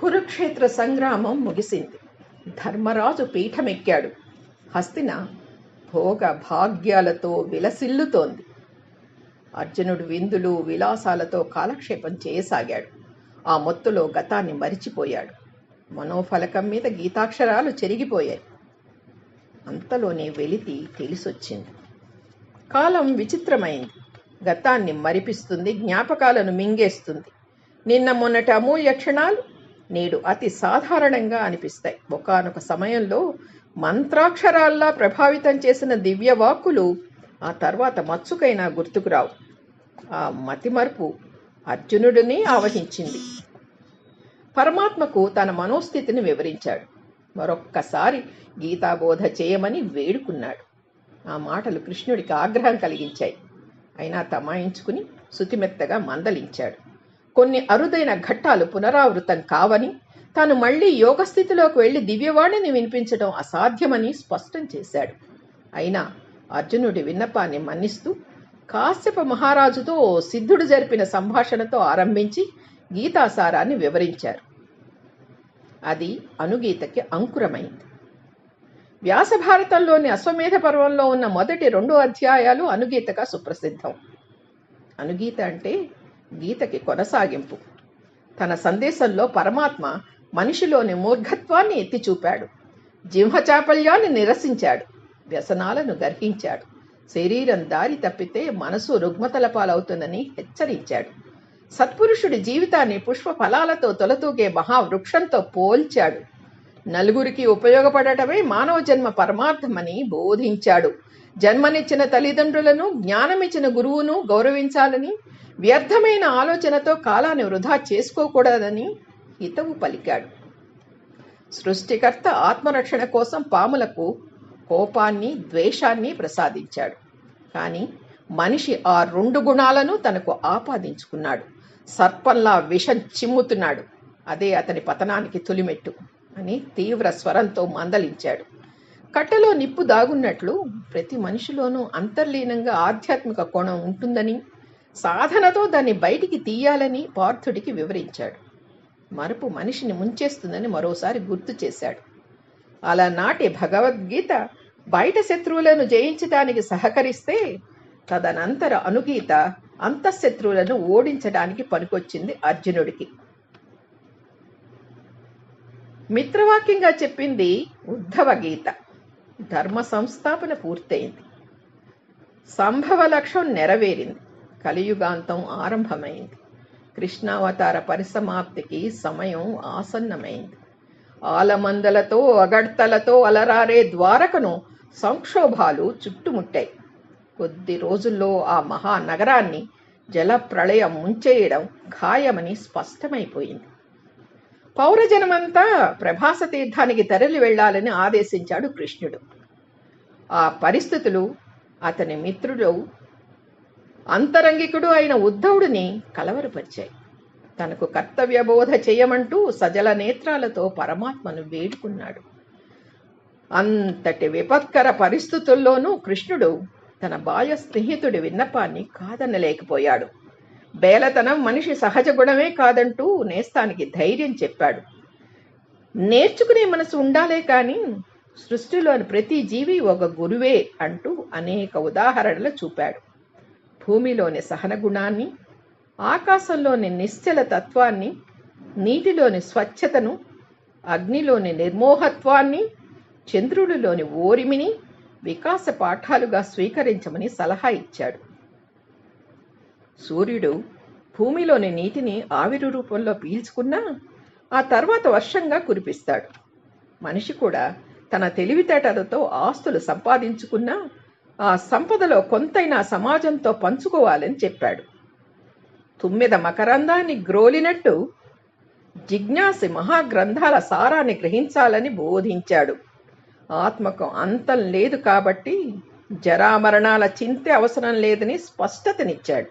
కురుక్షేత్ర సంగ్రామం ముగిసింది. ధర్మరాజు పీఠమెక్కాడు. హస్తిన భోగ భాగ్యాలతో విలసిల్లుతోంది. అర్జునుడు విందులు విలాసాలతో కాలక్షేపం చేయసాగాడు. ఆ మొత్తులో గతాన్ని మరిచిపోయాడు. మనోఫలకం మీద గీతాక్షరాలు చెరిగిపోయాయి. అంతలోనే వెలితి తెలిసొచ్చింది. కాలం విచిత్రమైంది. గతాన్ని మరిపిస్తుంది, జ్ఞాపకాలను మింగేస్తుంది. నిన్న మొన్నటి అమూల్య క్షణాలు నేడు అతి సాధారణంగా అనిపిస్తాయి. ఒకానొక సమయంలో మంత్రాక్షరాల్లా ప్రభావితం చేసిన దివ్యవాక్కులు ఆ తర్వాత మచ్చుకైనా గుర్తుకురావు. ఆ మతిమరుపు అర్జునుడిని ఆవహించింది. పరమాత్మకు తన మనోస్థితిని వివరించాడు. మరొక్కసారి గీతాబోధ చేయమని వేడుకున్నాడు. ఆ మాటలు కృష్ణుడికి ఆగ్రహం కలిగించాయి. అయినా తమాయించుకుని శుతిమెత్తగా మందలించాడు. కొన్ని అరుదైన ఘట్టాలు పునరావృతం కావని, తాను మళ్లీ యోగస్థితిలోకి వెళ్లి దివ్యవాణిని వినిపించడం అసాధ్యమని స్పష్టం చేశాడు. అయినా అర్జునుడి విన్నపాన్ని మన్నిస్తూ కాశ్యప మహారాజుతో సిద్ధుడు జరిపిన సంభాషణతో ఆరంభించి గీతాసారాన్ని వివరించారు. అది అనుగీతకి అంకురమైంది. వ్యాసభారతంలోని అశ్వమేధ పర్వంలో ఉన్న మొదటి 2 అధ్యాయాలు అనుగీతగా సుప్రసిద్ధం. అనుగీత అంటే గీతకి కొనసాగింపు. తన సందేశంలో పరమాత్మ మనిషిలోని మూర్ఘత్వాన్ని ఎత్తి చూపాడు. జిహ్వచాపల్యాన్ని నిరసించాడు. వ్యసనాలను గర్హించాడు. శరీరం దారి తప్పితే మనసు రుగ్మతల పాలవుతుందని హెచ్చరించాడు. సత్పురుషుడి జీవితాన్ని పుష్ప ఫలాలతో తొలతూగే మహావృక్షంతో పోల్చాడు. నలుగురికి ఉపయోగపడటమే మానవ జన్మ పరమార్థమని బోధించాడు. జన్మనిచ్చిన తల్లిదండ్రులను, జ్ఞానమిచ్చిన గురువును గౌరవించాలని, వ్యర్థమైన ఆలోచనతో కాలాన్ని వృధా చేసుకోకూడదని హితవు పలికాడు. సృష్టికర్త ఆత్మరక్షణ కోసం పాములకు కోపాన్ని, ద్వేషాన్ని ప్రసాదించాడు. కానీ మనిషి ఆ 2 గుణాలను తనకు ఆపాదించుకున్నాడు. సర్పంలా విషం చిమ్ముతున్నాడు. అదే అతని పతనానికి తొలిమెట్టు అని తీవ్ర స్వరంతో మందలించాడు. కట్టెలో నిప్పు దాగున్నట్లు ప్రతి మనిషిలోనూ అంతర్లీనంగా ఆధ్యాత్మిక కోణం ఉంటుందని, సాధనతో దాన్ని బయటికి తీయాలని పార్థుడికి వివరించాడు. మరుపు మనిషిని ముంచేస్తుందని మరోసారి గుర్తు చేశాడు. అలనాటి భగవద్గీత బయట శత్రువులను జయించడానికి సహకరిస్తే, తదనంతర అనుగీత అంతఃశత్రువులను ఓడించడానికి పనికొచ్చింది అర్జునుడికి. మిత్రవాక్యంగా చెప్పింది ఉద్ధవ గీత. ధర్మ సంస్థాపన పూర్తయింది. సంభవ లక్ష్యం నెరవేరింది. కలియుగాంతం ఆరంభమైంది. కృష్ణావతార పరిసమాప్తికి సమయం ఆసన్నమైంది. ఆలమందలతో అగడ్తలతో అలరారే ద్వారకను సంక్షోభాలు చుట్టుముట్టాయి. కొద్ది రోజుల్లో ఆ మహానగరాన్ని జలప్రళయం ముంచేయడం ఖాయమని స్పష్టమైపోయింది. పౌరజనమంతా ప్రభాస తీర్థానికి తరలి వెళ్లాలని ఆదేశించాడు కృష్ణుడు. ఆ పరిస్థితులు అతని మిత్రుడు అంతరంగికుడు అయిన ఉద్ధవుడిని కలవరపరిచాయి. తనకు కర్తవ్యబోధ చేయమంటూ సజల నేత్రాలతో పరమాత్మను వేడుకున్నాడు. అంతటి విపత్కర పరిస్థితుల్లోనూ కృష్ణుడు తన బాల్య స్నేహితుడి విన్నపాన్ని కాదనలేకపోయాడు. బేలతనం మనిషి సహజ గుణమే కాదంటూ నేస్తానికి ధైర్యం చెప్పాడు. నేర్చుకునే మనసు ఉండాలే కానీ సృష్టిలోని ప్రతి జీవి ఒక గురువే అంటూ అనేక ఉదాహరణలు చూపాడు. భూమిలోని సహన గుణాన్ని, ఆకాశంలోని నిశ్చల తత్వాన్ని, నీటిలోని స్వచ్ఛతను, అగ్నిలోని నిర్మోహత్వాన్ని, చంద్రుడిలోని ఓరిమిని వికాస పాఠాలుగా స్వీకరించమని సలహా ఇచ్చాడు. సూర్యుడు భూమిలోని నీటిని ఆవిరి రూపంలో పీల్చుకున్నా ఆ తర్వాత వర్షంగా కురిపిస్తాడు. మనిషి కూడా తన తెలివితేటలతో ఆస్తులు సంపాదించుకున్నా ఆ సంపదలో కొంతైనా సమాజంతో పంచుకోవాలని చెప్పాడు. తుమ్మెద మకరందాన్ని గ్రోలినట్టు జిజ్ఞాసి మహాగ్రంథాల సారాన్ని గ్రహించాలని బోధించాడు. ఆత్మకు అంతం లేదు కాబట్టి జరామరణాల చింతే అవసరం లేదని స్పష్టతనిచ్చాడు.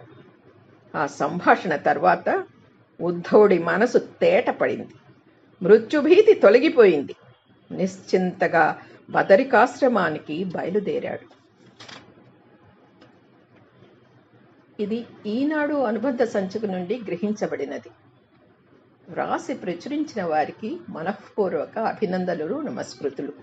ఆ సంభాషణ తర్వాత ఉద్ధవుడి మనసు తేటపడింది. మృత్యుభీతి తొలగిపోయింది. నిశ్చింతగా బదరికాశ్రమానికి బయలుదేరాడు. ఇది ఈనాడు అనుబంధ సంచిక నుండి గ్రహించబడినది. వ్రాసి ప్రచురించిన వారికి మనఃపూర్వక అభినందనలు, నమస్కృతులు.